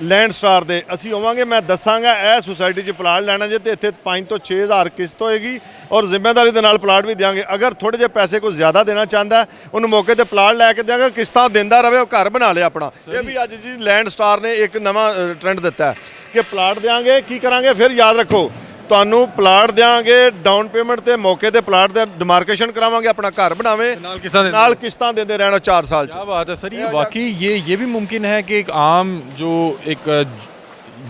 ਲੈਂਡ ਸਟਾਰ ਦੇ। ਅਸੀਂ ਹੋਵਾਂਗੇ, ਮੈਂ ਦੱਸਾਂਗਾ ਇਹ ਸੁਸਾਇਟੀ 'ਚ ਪਲਾਟ ਲੈਣਾ ਜੇ ਤੇ ਇੱਥੇ 5 ਤੋਂ 6,000 ਕਿਸ਼ਤ ਹੋਏਗੀ ਔਰ ਜ਼ਿੰਮੇਵਾਰੀ ਦੇ ਨਾਲ ਪਲਾਟ ਵੀ ਦਿਆਂਗੇ। ਅਗਰ ਥੋੜੇ ਜਿਹੇ ਪੈਸੇ ਕੋਈ ਜ਼ਿਆਦਾ ਦੇਣਾ ਚਾਹੁੰਦਾ ਉਹਨੂੰ ਮੌਕੇ ਤੇ ਪਲਾਟ ਲੈ ਕੇ ਦਿਆਂਗੇ, ਕਿਸ਼ਤਾਂ ਦਿੰਦਾ ਰਵੇ, ਉਹ ਘਰ ਬਣਾ ਲਿਆ ਆਪਣਾ। ਇਹ ਵੀ ਅੱਜ ਜੀ ਲੈਂਡ ਸਟਾਰ ਨੇ ਇੱਕ ਨਵਾਂ ਟ੍ਰੈਂਡ ਦਿੱਤਾ ਹੈ ਕਿ ਪਲਾਟ ਦਿਆਂਗੇ। ਕੀ ਕਰਾਂਗੇ ਫਿਰ? ਯਾਦ ਰੱਖੋ, ਤੁਹਾਨੂੰ ਪਲਾਟ ਦਿਆਂਗੇ ਡਾਊਨ ਪੇਮੈਂਟ ਤੇ ਮੌਕੇ ਤੇ ਪਲਾਟ ਦੇ ਡਿਮਾਰਕੇਸ਼ਨ ਕਰਾਵਾਂਗੇ, ਆਪਣਾ ਘਰ ਬਣਾਵੇ, ਨਾਲ ਕਿਸ਼ਤਾਂ ਦਿੰਦੇ ਰਹਿਣਾ 4 ਸਾਲ ਚ। क्या बात है सर, ये वाकई ये भी मुमकिन है कि एक आम जो एक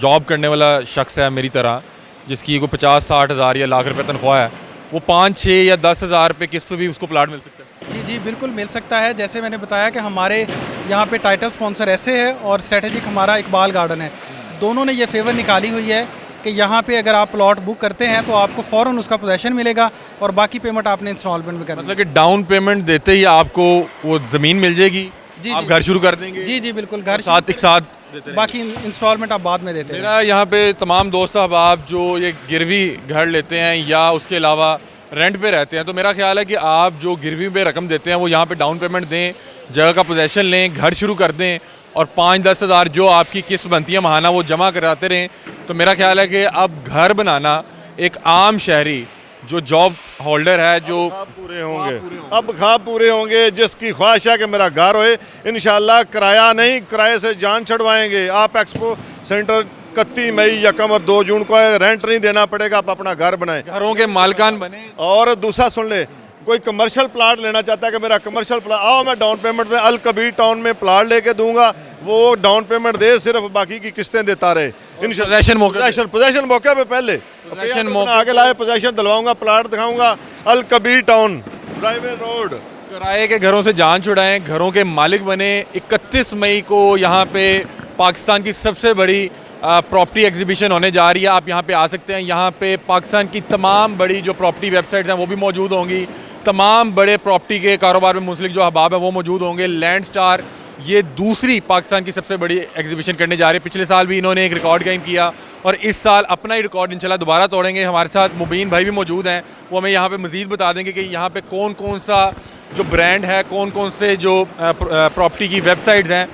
जॉब करने वाला शख्स है मेरी तरह, जिसकी कोई 50-60 हज़ार या लाख रुपए तनख्वाह है, वो 5-6 या 10 हज़ार रुपये किस्त पे भी उसको प्लाट मिल सकता है? जी जी बिल्कुल मिल सकता है। जैसे मैंने बताया कि हमारे यहाँ पे टाइटल स्पॉन्सर ऐसे है और स्ट्रेटेजिक हमारा इकबाल गार्डन है। दोनों ने ये फेवर निकाली हुई है कि यहाँ पे अगर आप प्लॉट बुक करते हैं तो आपको फ़ौरन उसका पोजेसन मिलेगा और बाकी पेमेंट आपने इंस्टॉलमेंट में करनी है। मतलब कि डाउन पेमेंट देते ही आपको वो ज़मीन मिल जाएगी, जी, आप जी। घर शुरू कर देंगे? जी जी बिल्कुल, घर साथ एक साथ देते रहेंगे। बाकी इंस्टॉलमेंट आप बाद में देते हैं। मेरा यहाँ पे तमाम दोस्त अहबाब जो ये गिरवी घर लेते हैं या उसके अलावा रेंट पे रहते हैं, तो मेरा ख्याल है कि आप जो गिरवी पे रकम देते हैं वो यहाँ पे डाउन पेमेंट दें, जगह का पोजेसन लें, घर शुरू कर दें और 5-10 हज़ार जो आपकी किस्त बनती है महाना वो जमा कराते रहें। तो मेरा ख्याल है कि अब घर बनाना एक आम शहरी जो जॉब होल्डर है, जो पूरे होंगे, अब ख्वाब पूरे होंगे। जिसकी ख्वाहिश है कि मेरा घर होए, इंशाल्लाह किराया नहीं, किराए से जान छुड़वाएंगे। आप एक्सपो सेंटर 31 मई, 1 और 2 जून को रेंट नहीं देना पड़ेगा, आप अपना घर बनाएं, घरों के मालिकान बने। और दूसरा सुन ले, कोई कमर्शियल प्लाट लेना चाहता है कि मेरा कमर्शियल प्लाट, आओ मैं डाउन पेमेंट में अल कबीर टाउन में प्लाट लेके दूंगा, वो डाउन पेमेंट दे, सिर्फ बाकी की किस्तें देता रहे। पोजेसन मौके पे पहले आगे लाए, पोजेसन दिलवाऊंगा, प्लाट दिखाऊंगा, अल कबीर टाउन, ड्राइवे रोड। किराए के घरों से जान छुड़ाएं, घरों के मालिक बने। 31 मई को यहाँ पे पाकिस्तान की सबसे बड़ी प्रॉपर्टी एग्जीबिशन होने जा रही है। आप यहाँ पे आ सकते हैं। यहाँ पे पाकिस्तान की तमाम बड़ी जो प्रॉपर्टी वेबसाइट्स हैं वो भी मौजूद होंगी। तमाम बड़े प्रॉपर्टी के कारोबार में मुंसलिक जो अहबाब हैं वो मौजूद होंगे। लैंड स्टार ये दूसरी पाकिस्तान की सबसे बड़ी एग्जीबिशन करने जा रही है। पिछले साल भी इन्होंने एक रिकॉर्ड कायम किया और इस साल अपना ही रिकॉर्ड इंशाल्लाह दोबारा तोड़ेंगे। हमारे साथ मुबीन भाई भी मौजूद हैं, वो हमें यहाँ पे मज़ीद बता देंगे कि यहाँ पे कौन कौन सा जो ब्रांड है, कौन कौन से जो प्रॉपर्टी की वेबसाइट्स हैं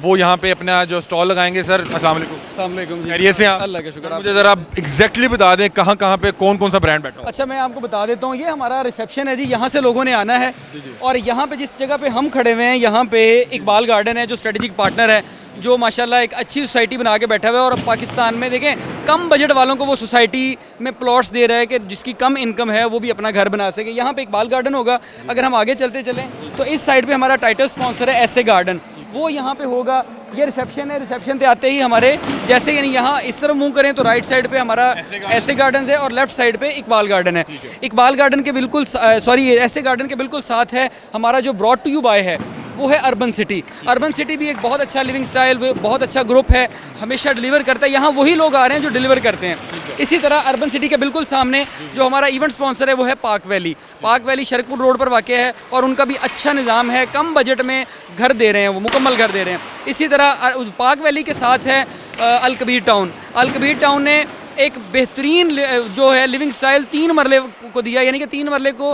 वो यहाँ पे अपना जो स्टॉल लगाएंगे। सर अस्सलाम वालेकुम, खैरियत से हैं? अल्लाह का शुक्र। मुझे ज़रा एग्जैक्टली बता दें कहाँ कहाँ पे कौन कौन सा ब्रांड बैठा हो। अच्छा, मैं आपको बता देता हूँ, ये हमारा रिसेप्शन है जी। यहाँ से लोगों ने आना है और यहाँ पे जिस जगह पे हम खड़े हुए हैं, यहाँ पे इकबाल गार्डन है जो स्ट्रेटेजिक पार्टनर है, जो माशाल्लाह एक अच्छी सोसाइटी बना के बैठा हुआ है। और पाकिस्तान में देखें, कम बजट वालों को वो सोसाइटी में प्लॉट्स दे रहा है कि जिसकी कम इनकम है वो भी अपना घर बना सके। यहाँ पे इकबाल गार्डन होगा। अगर हम आगे चलते चलें तो इस साइड पे हमारा टाइटल स्पॉन्सर है ऐसे गार्डन, वो यहाँ पे होगा। ये रिसेप्शन है। रिसेप्शन पे आते ही हमारे जैसे यानी यहाँ इस तरफ मुंह करें तो राइट साइड पे हमारा ऐसे गार्डन है और लेफ्ट साइड पे इकबाल गार्डन है। इकबाल गार्डन के बिल्कुल सॉरी ऐसे गार्डन के बिल्कुल साथ है हमारा जो ब्रॉड टू यू बाय है, वो है अर्बन सिटी। अर्बन सिटी भी एक बहुत अच्छा लिविंग स्टाइल, बहुत अच्छा ग्रुप है, हमेशा डिलीवर करता है। यहाँ वही लोग आ रहे हैं जो डिलीवर करते हैं। इसी तरह अर्बन सिटी के बिल्कुल सामने जो हमारा इवेंट स्पॉन्सर है वो है park valley. Park valley Sharakpur road पर वाक़ है और उनका भी अच्छा निज़ाम है, कम बजट में घर दे रहे हैं, वो मुकम्मल घर दे रहे हैं। इसी तरह पार्क वैली के साथ है अल कबीर टाउन। अल कबीर टाउन ने एक बेहतरीन जो है लिविंग स्टाइल 3 मरले को दिया, यानी कि 3 मरले को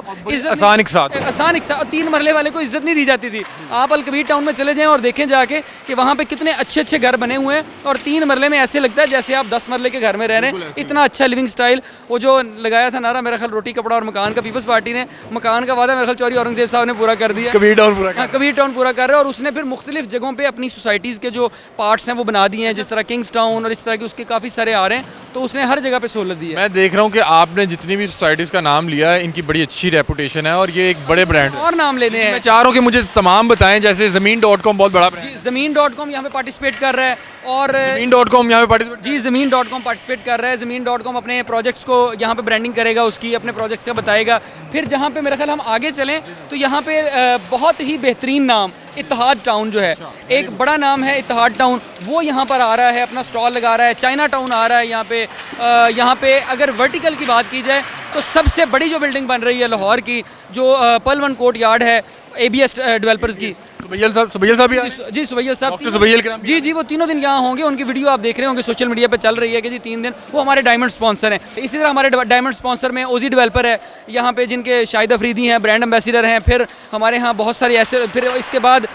आसान एक साथ 3 मरले वाले को इज्जत नहीं दी जाती थी। आप अल कबीर टाउन में चले जाएं और देखें जाके कि वहाँ पे कितने अच्छे अच्छे घर बने हुए हैं और 3 मरले में ऐसे लगता है जैसे आप 10 मरले के घर में रह रहे हैं। इतना अच्छा लिविंग स्टाइल। वो जो लगाया था नारा मेरा ख्याल रोटी कपड़ा और मकान का, पीपल्स पार्टी ने मकान का वादा मेरा ख्याल चौधरी औरंगजेब साहब ने पूरा कर दिया। कबीर टाउन पूरा कबीर टाउन पूरा कर रहा है और उसने फिर मुख्तलिफ जगहों पे अपनी सोसाइटीज़ के जो पार्ट्स हैं वो बना दिए हैं, जिस तरह किंग्स टाउन और इस तरह के उसके काफ़ी सारे आ रहे हैं। तो उसने हर जगह पे सहूलत दी है। मैं देख रहा हूँ कि आपने जितनी भी सोसाइटीज़ का नाम लिया है इनकी बड़ी अच्छी रेपुटेशन है और ये एक बड़े ब्रांड है। और नाम लेने हैं। मैं चाह रहा हूँ कि मुझे तमाम बताएं, जैसे ज़मीन.com बहुत बड़ा ब्रांड है। ज़मीन.com यहाँ पे पार्टिसिपेट कर रहा है और ज़मीन.com यहाँ पे पार्टिसिपेट जी ज़मीन.com पार्टिसिपेट कर रहा है। ज़मीन.com अपने प्रोजेक्ट्स को यहाँ पे ब्रांडिंग करेगा, उसकी अपने प्रोजेक्ट्स का बताएगा। फिर जहाँ पे मेरा ख्याल हम आगे चलें तो यहाँ पे बहुत ही बेहतरीन नाम इत्तेहाद टाउन जो है, एक बड़ा नाम है इत्तेहाद टाउन, वो यहाँ पर आ रहा है, अपना स्टॉल लगा रहा है। चाइना टाउन आ रहा है यहाँ पे अगर वर्टिकल की बात की जाए तो सबसे बड़ी जो बिल्डिंग बन रही है लाहौर की, जो पलवन कोर्ट यार्ड है ABS डेवलपर्स की। सुबैयल साहब भी आ रहे हैं? जी सुबैयल साहब डॉक्टर सुबैयल के नाम जी वो 3 दिन यहाँ होंगे। उनकी वीडियो आप देख रहे होंगे सोशल मीडिया पे चल रही है कि जी 3 दिन वो हमारे डायमंड स्पॉन्सर हैं। इसी तरह हमारे डायमंड स्पॉन्सर में ओजी डेवलपर है यहाँ पे, जिनके शाहिद अफरीदी हैं, ब्रांड एम्बेसडर हैं। फिर हमारे यहाँ बहुत सारे ऐसे, फिर इसके बाद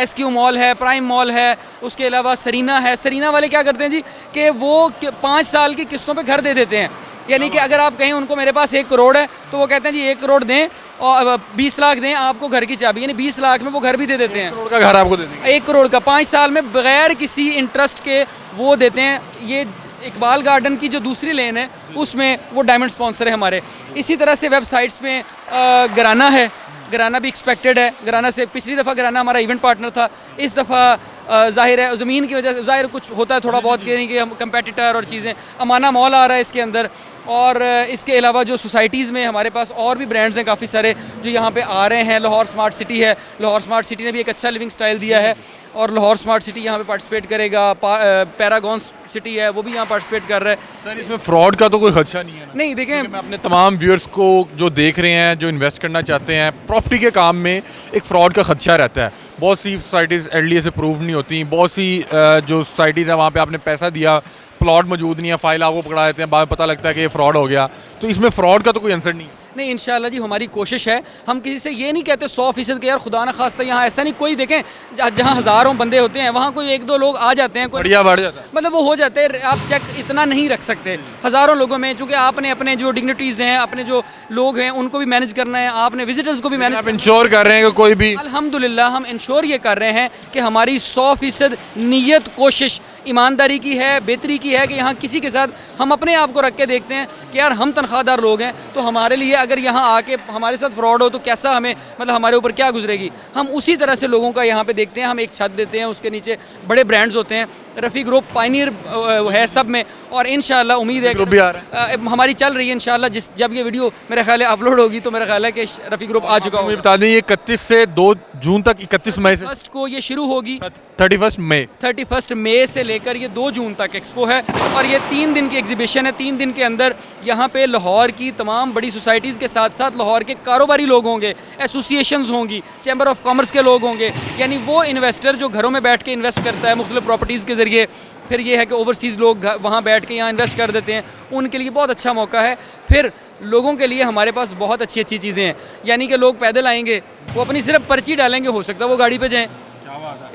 SQ मॉल है, प्राइम मॉल है, उसके अलावा सरीना है। सरीना वाले क्या करते हैं जी कि वो 5 साल की किस्तों पर घर दे देते हैं। यानी कि अगर आप कहें उनको मेरे पास 1 करोड़ है तो वो कहते हैं जी 1 करोड़ दें और 20 लाख दें आपको घर की चाबी, यानी 20 लाख में वो घर भी दे देते हैं। 1 करोड़ का घर आपको दे देंगे। 1 करोड़ का 5 साल में बगैर किसी इंटरेस्ट के वो देते हैं। ये इकबाल गार्डन की जो दूसरी लेन है उसमें वो डायमंड स्पॉन्सर है हमारे। इसी तरह से वेबसाइट्स में गराना है, गराना भी एक्सपेक्टेड है। गराना से पिछली दफ़ा गराना हमारा इवेंट पार्टनर था, इस दफ़ा ज़ाहिर है ज़मीन की वजह से ज़ाहिर कुछ होता है थोड़ा बहुत कि हम कंपेटिटर और चीज़ें। अमाना मॉल आ रहा है इसके अंदर। और इसके अलावा जो सोसाइटीज़ में हमारे पास और भी ब्रांड्स हैं काफ़ी सारे जो यहाँ पे आ रहे हैं। लाहौर स्मार्ट सिटी है, लाहौर स्मार्ट सिटी ने भी एक अच्छा लिविंग स्टाइल दिया है और लाहौर स्मार्ट सिटी यहाँ पे पार्टिसिपेट करेगा। पैरागॉन सिटी है वो भी यहाँ पार्टिसिपेट कर रहा है। सर इसमें फ्रॉड का तो कोई खदशा नहीं है ना? नहीं देखें, मैं अपने तमाम व्यूअर्स को जो देख रहे हैं, जो इन्वेस्ट करना चाहते हैं प्रॉपर्टी के काम में, एक फ्रॉड का खदशा रहता है। बहुत सी सोसाइटीज़ LDA से प्रूव नहीं होती, बहुत सी जो सोसाइटीज़ हैं वहाँ पे आपने पैसा दिया, प्लॉट मौजूद नहीं है, फाइल आपको पकड़ा देते हैं, बाद में पता लगता है कि ये फ्रॉड हो गया। तो इसमें फ्रॉड का तो कोई आंसर नहीं है। नहीं इंशाल्लाह जी हमारी कोशिश है। हम किसी से ये नहीं कहते 100% के यार खुदा ना खास्ता यहाँ ऐसा नहीं। कोई देखें जहाँ हज़ारों बंदे होते हैं वहाँ कोई 1-2 लोग आ जाते हैं, बढ़िया बढ़ जाता है। मतलब वो हो जाते हैं। आप चेक इतना नहीं रख सकते हज़ारों लोगों में, चूँकि आपने अपने जो डिग्निटीज़ हैं, अपने जो लोग हैं उनको भी मैनेज करना है, आपने विजिटर्स को भी मैनेज। आप इंश्योर कर रहे हैं कि कोई भी, अल्हम्दुलिल्लाह हम इंश्योर ये कर रहे हैं कि हमारी 100% नीयत, कोशिश ईमानदारी की है, बेहतरी की है कि यहाँ किसी के साथ हम अपने आप को रख के देखते हैं कि यार हम तनख्वाहदार लोग हैं तो हमारे लिए अगर यहाँ आके हमारे साथ फ्रॉड हो तो कैसा हमें, मतलब हमारे ऊपर क्या गुजरेगी। हम उसी तरह से लोगों का यहाँ पे देखते हैं। हम एक छत देते हैं, उसके नीचे बड़े ब्रांड्स होते हैं। रफ़ी ग्रुप पायनियर है सब में और इंशाल्लाह उम्मीद है ग्रुप भी आ रहा है हमारी चल रही है। इंशाल्लाह जब ये वीडियो मेरा ख्याल है अपलोड होगी तो मेरा ख्याल है कि रफ़ी ग्रुप आ चुका होगा। बता दें ये 31 से 2 जून तक, 31 मई से 1 को ये शुरू होगी, 31 मई से लेकर ये 2 जून तक एक्सपो है और ये 3 दिन की एग्जीबिशन है। 3 दिन के अंदर यहाँ पे लाहौर की तमाम बड़ी सोसाइटीज़ के साथ साथ लाहौर के कारोबारी लोग होंगे, एसोसिएशंस होंगी, चैम्बर ऑफ कॉमर्स के लोग होंगे, यानी वो इन्वेस्टर जो घरों में बैठ के इन्वेस्ट करता है मुख्तलिफ प्रॉपर्टीज़ के ज़रिए। फिर ये है कि ओवरसीज़ लोग वहाँ बैठ के यहाँ इन्वेस्ट कर देते हैं, उनके लिए बहुत अच्छा मौका है। फिर लोगों के लिए हमारे पास बहुत अच्छी अच्छी चीज़ें हैं, यानी कि लोग पैदल आएंगे, वो अपनी सिर्फ पर्ची डालेंगे, हो सकता है वो गाड़ी पे जाएं।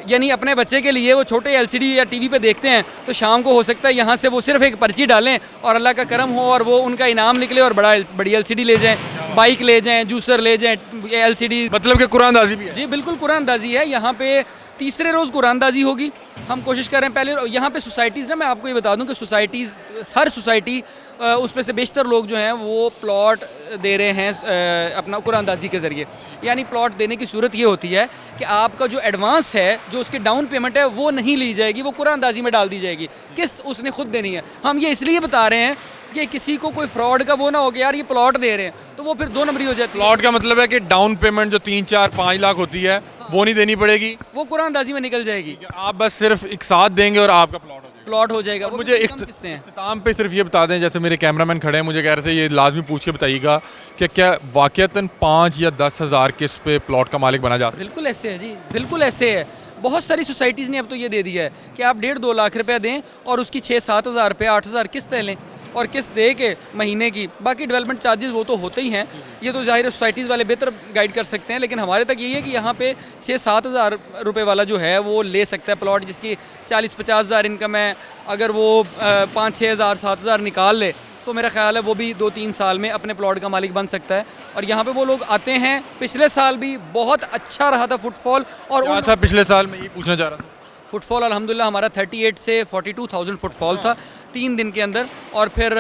यानी अपने बच्चे के लिए वो छोटे LCD या TV पे देखते हैं तो शाम को हो सकता है यहाँ से वो सिर्फ एक पर्ची डालें और अल्लाह का करम हो और वो उनका इनाम निकले और बड़ी LCD ले जाएं, बाइक ले जाएं, जूसर ले जाएं, LCD। मतलब कि कुरानदाजी भी है? जी बिल्कुल कुरानदाजी है। यहाँ पे तीसरे रोज़ कुरानदाजी होगी। हम कोशिश कर रहे हैं पहले यहाँ पे सोसाइटीज़ ना, मैं आपको ये बता दूँ कि सोसाइटीज़, हर सोसाइटी उसमें से बेशतर लोग जो हैं वो प्लॉट दे रहे हैं अपना कुरानंदाजी के ज़रिए। यानी प्लॉट देने की सूरत ये होती है कि आपका जो एडवांस है, जो उसकी डाउन पेमेंट है, वो नहीं ली जाएगी, वो कुरानंदाजी में डाल दी जाएगी, किस्त उसने खुद देनी है। हम ये इसलिए बता रहे हैं कि किसी को कोई फ्रॉड का वो ना हो कि यार ये प्लॉट दे रहे हैं, तो वो फिर 2 नंबरी हो जाती है। प्लॉट का मतलब है कि डाउन पेमेंट जो 3, 4, 5 लाख होती है वो नहीं देनी पड़ेगी, वो कुरानंदाजी में निकल जाएगी, आप बस सिर्फ एक साथ देंगे और आपका प्लॉट हो जाएगा। वो मुझे भी कम किस्तें हैं। इख्तिताम पे सिर्फ ये बता दें, जैसे मेरे कैमरामैन खड़े हैं, मुझे कह रहे थे ये लाजमी पूछ के बताइएगा कि क्या वाक़तन 5 या 10 हज़ार किस्त पे प्लॉट का मालिक बना जा सकता है? बिल्कुल ऐसे है जी, बिल्कुल ऐसे है। बहुत सारी सोसाइटीज़ ने अब तो ये दे दिया है कि आप 1.5-2 लाख रुपया दें और उसकी 6-7 हज़ार रुपये 8 हज़ार किस्त लें, और किस्त दे के महीने की, बाकी डेवलपमेंट चार्जेस वो तो होते ही हैं, ये तो ज़ाहिर है सोसाइटीज़ वाले बेहतर गाइड कर सकते हैं। लेकिन हमारे तक यही है कि यहाँ पे 6-7 हज़ार रुपये वाला जो है वो ले सकता है प्लॉट, जिसकी 40-50 हज़ार इनकम है। अगर वो 5-6 हज़ार 7 हज़ार निकाल ले तो मेरा ख्याल है वो भी 2-3 साल में अपने प्लॉट का मालिक बन सकता है। और यहाँ पे वो लोग आते हैं। पिछले साल भी बहुत अच्छा रहा था फुटफॉल, और क्या था पिछले साल में, ये पूछना चाह रहा था। फुटफॉल अल्हम्दुलिल्लाह हमारा 38 से 42,000 फुटफॉल था 3 दिन के अंदर। और फिर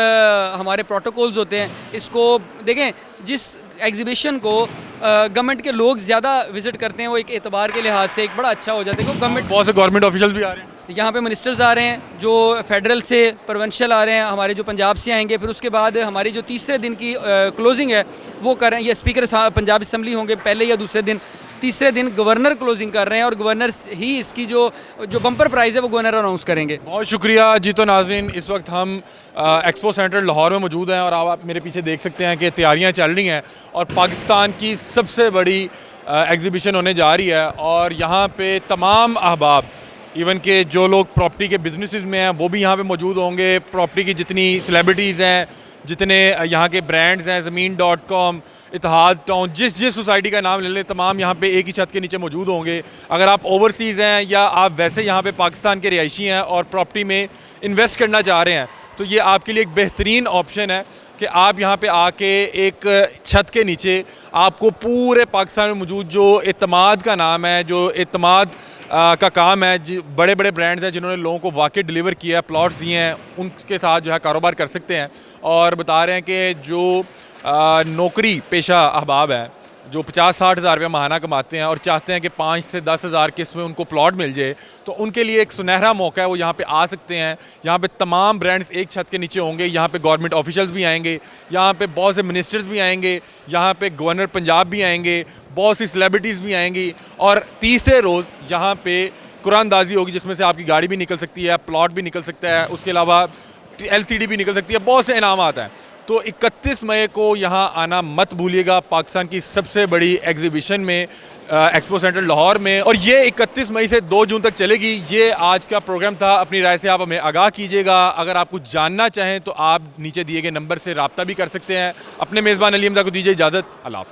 हमारे प्रोटोकॉल्स होते हैं, इसको देखें, जिस एग्जीबिशन को गवर्नमेंट के लोग ज़्यादा विजिट करते हैं वो एक एतबार के लिहाज से एक बड़ा अच्छा हो जाता है, क्योंकि गवर्नमेंट, बहुत से गवर्नमेंट ऑफिशियल भी आ रहे हैं यहाँ पे मिनिस्टर्स आ रहे हैं, जो फेडरल से प्रोविंशियल आ रहे हैं, हमारे जो पंजाब से आएंगे। फिर उसके बाद हमारी जो तीसरे दिन की क्लोजिंग है वो कर रहे हैं, ये स्पीकर पंजाब असम्बली होंगे पहले या दूसरे दिन। तीसरे दिन गवर्नर क्लोजिंग कर रहे हैं, और गवर्नर ही इसकी जो बम्पर प्राइज़ है वो गवर्नर अनाउंस करेंगे। बहुत शुक्रिया जी। तो नाज़रीन, इस वक्त हम एक्सपो सेंटर लाहौर में मौजूद हैं, और आप मेरे पीछे देख सकते हैं कि तैयारियां चल रही हैं और पाकिस्तान की सबसे बड़ी एग्जीबिशन होने जा रही है। और यहाँ पे तमाम अहबाब, इवन के जो लोग प्रॉपर्टी के बिजनेसेस में हैं वो भी यहाँ पे मौजूद होंगे। प्रॉपर्टी की जितनी सेलिब्रिटीज़ हैं, जितने यहाँ के ब्रांड्स हैं, ज़मीन.com, इतिहाद टाउन, जिस सोसाइटी का नाम ले लें, तमाम यहाँ पे एक ही छत के नीचे मौजूद होंगे। अगर आप ओवरसीज़ हैं या आप वैसे यहाँ पे पाकिस्तान के रिहायशी हैं और प्रॉपर्टी में इन्वेस्ट करना चाह रहे हैं, तो ये आपके लिए एक बेहतरीन ऑप्शन है कि आप यहाँ पे आके एक छत के नीचे आपको पूरे पाकिस्तान में मौजूद जो एतमाद का नाम है, जो एतमाद का काम है, बड़े बड़े ब्रांड्स हैं जिन्होंने लोगों को वाकई डिलीवर किया है, प्लॉट्स दिए हैं, उनके साथ जो है कारोबार कर सकते हैं। और बता रहे हैं कि जो नौकरी पेशा अहबाब हैं, जो 50-60 हज़ार रुपये माहाना कमाते हैं और चाहते हैं कि 5 से 10 हज़ार किस्त में उनको प्लॉट मिल जाए, तो उनके लिए एक सुनहरा मौका है, वो यहाँ पे आ सकते हैं। यहाँ पे तमाम ब्रांड्स एक छत के नीचे होंगे। यहाँ पे गवर्नमेंट ऑफिशियल्स भी आएंगे, यहाँ पे बहुत से मिनिस्टर्स भी आएंगे, यहाँ पे गवर्नर पंजाब भी आएंगे, बहुत सी सेलिब्रिटीज़ भी आएंगी। और तीसरे रोज़ यहाँ पे कुरानंदाजी होगी, जिसमें से आपकी गाड़ी भी निकल सकती है, प्लॉट भी निकल सकता है, उसके अलावा LCD भी निकल सकती है, बहुत से इनामात हैं। तो 31 मई को यहाँ आना मत भूलिएगा, पाकिस्तान की सबसे बड़ी एग्जीबिशन में, एक्सपो सेंटर लाहौर में। और ये 31 मई से 2 जून तक चलेगी। ये आज का प्रोग्राम था। अपनी राय से आप हमें आगाह कीजिएगा। अगर आप कुछ जानना चाहें तो आप नीचे दिए गए नंबर से रब्ता भी कर सकते हैं। अपने मेज़बान अली हमजा को दीजिए इजाज़त। अल्लाह हाफ़िज़।